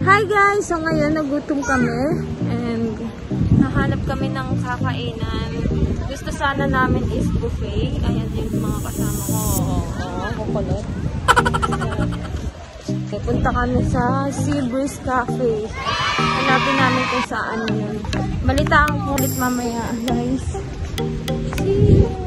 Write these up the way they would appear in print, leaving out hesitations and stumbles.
Hi guys! So ngayon nagutom kami and nahanap kami ng kakainan. Gusto sana namin is buffet. Ayan yung mga kasama ko. Kukulot. Punta kami sa Sea Breeze Cafe. Hanapin namin kung saan yun. Balitaan ko ulit mamaya guys. See you here.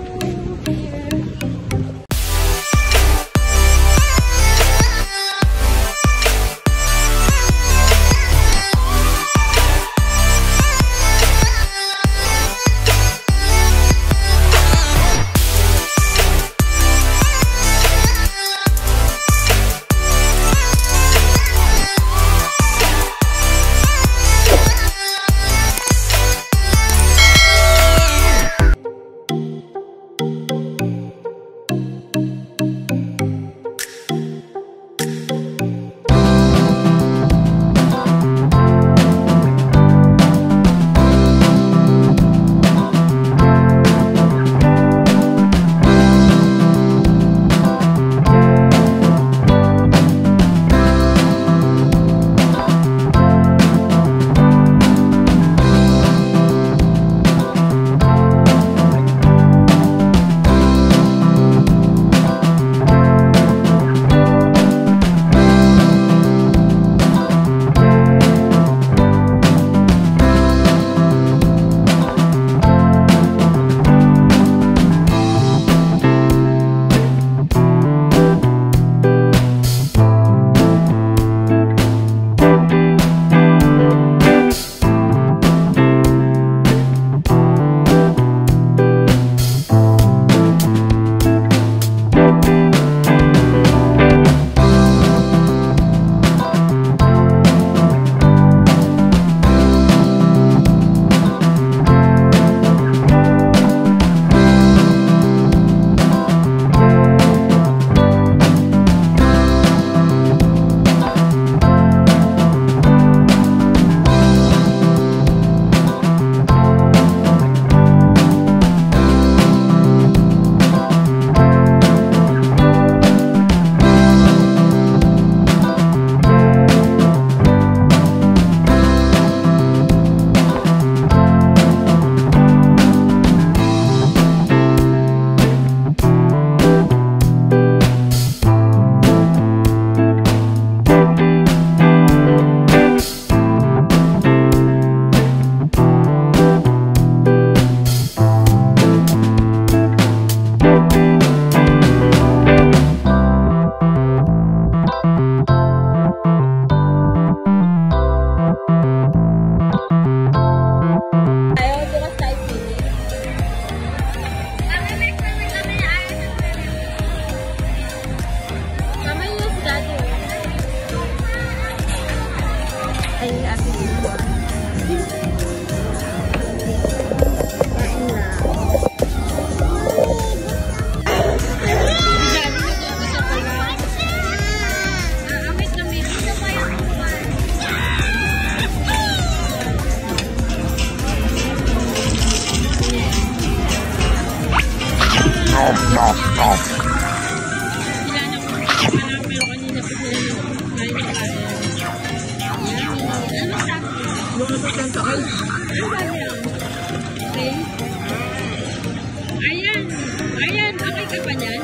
Ayan, okay ka pa dyan?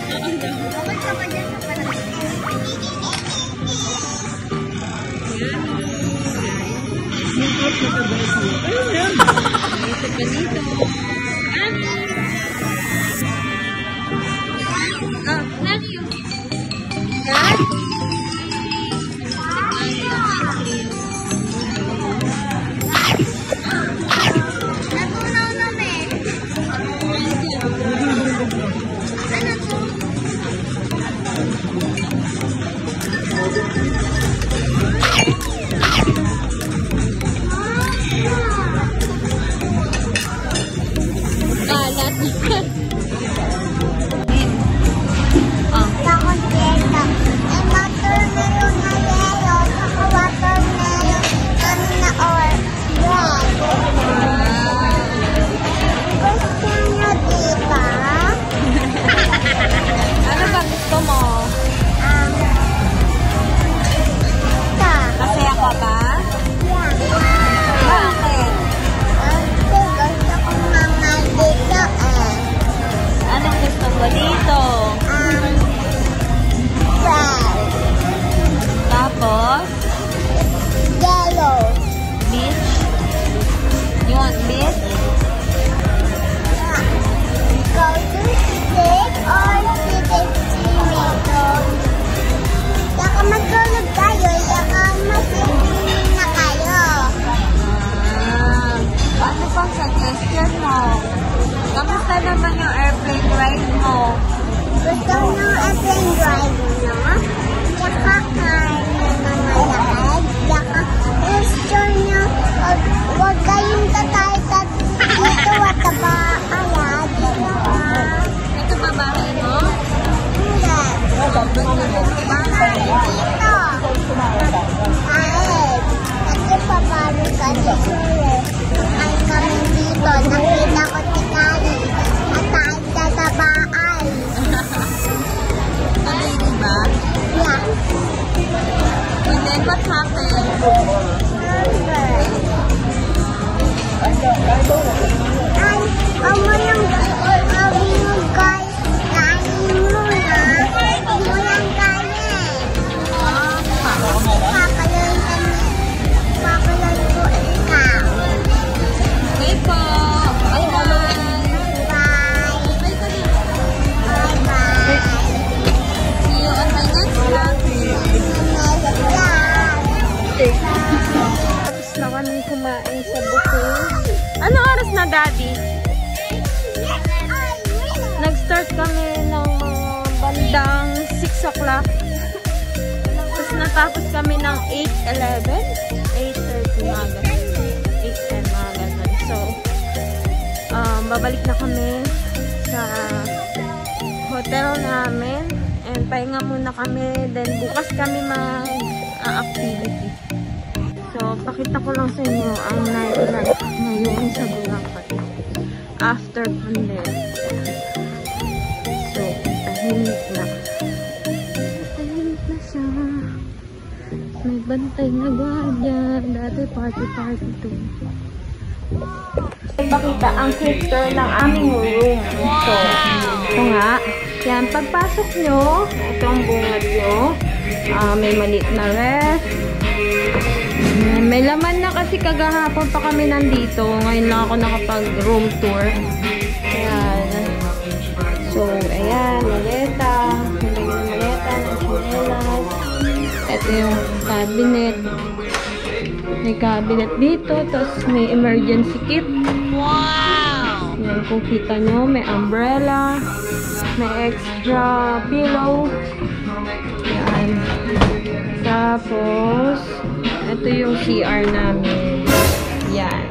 Okay ka pa dyan? Dito pa dito. Love you. Kalat happened? What happened? Okay po. Bye-bye. See you on my next vlog. Tapos na kami kumain sa buffet. Ano oras na, Daddy? Nag-start kami ng mga bandang 6 o'clock. Tapos natapos kami ng 8:11. 8:30 mga ganun. 8:10 mga ganun. So, babalik na kami sa hotel namin. And pahinga muna kami. Then bukas kami mag-activity. So, pakita ko lang sa inyo ang night life ngayon sa Boracay. After pandemic. So, tahimik na. Tahimik na siya. May bantay na gwardiya. Dati party to. Ipakita ang picture ng aming room. So, ito nga. Yan, pagpasok nyo, ito ang bungad nyo. May maliit na ref. May laman na kasi kagahapon pa kami nandito. Ngayon lang ako nakapag-room tour. Ayan. So, ayan, maleta. May maleta ng chinelas. Ito yung cabinet. May cabinet dito. Tapos may emergency kit. Wow! Ayan, kung kita nyo, may umbrella. May extra pillow. Ayan. Tapos, ito yung CR namin. Yan.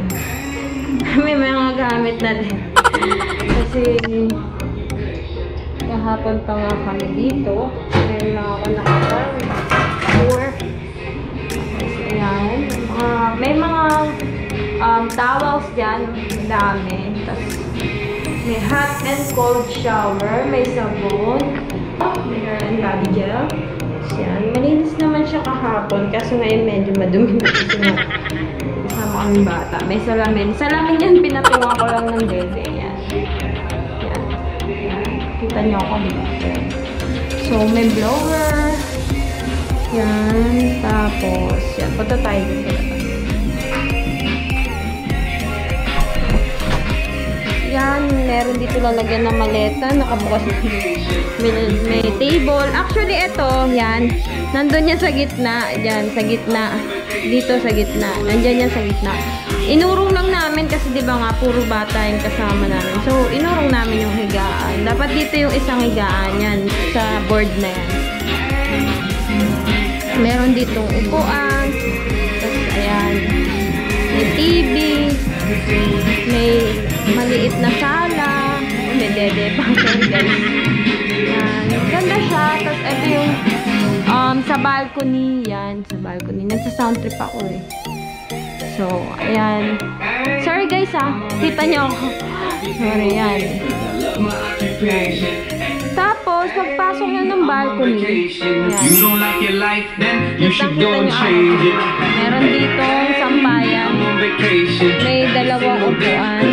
May mga gamit na din. Kasi, kahapon pa nga kami dito. Ngayon lang ako nakapag-tour. Ayan. May mga towels dyan. Dami. Tapos, may hot and cold shower. May sabon. Mirror and body gel. Yan. Malinis naman siya kahapon. Kaso ngayon medyo madumi na kasi nga kasama kaming bata. May salamin. Salamin yan, pinatungan ko lang ng dede. Yan. Yan. Yan. Kita niyo ako dito. So, may blower. Yan. Tapos, yan. Punta tayo dito. Yan, meron dito lalagyan ng maleta, nakabukas may table. Actually, ito, yan, nandun yan sa gitna, yan, sa gitna, dito sa gitna, nandyan yan sa gitna. Inurong lang namin kasi di ba nga, puro bata yung kasama namin. So, inurong namin yung higaan. Dapat dito yung isang higaan, yan, sa board na yan. Meron ditong upuan, tapos, ayan, may TV, may maliit na sala. May dede pa guys. Yan. Ganda siya. Tapos ito yung sa balcony. Yan. Sa balcony. Nagsa-sound trip ako eh. So, ayan. Sorry guys kita nyo ako. Sorry, yan. Yan. Tapos, pagpasok nyo ng balcony. Yan. Kita nyo meron ditong sampayan. May dalawang upuan.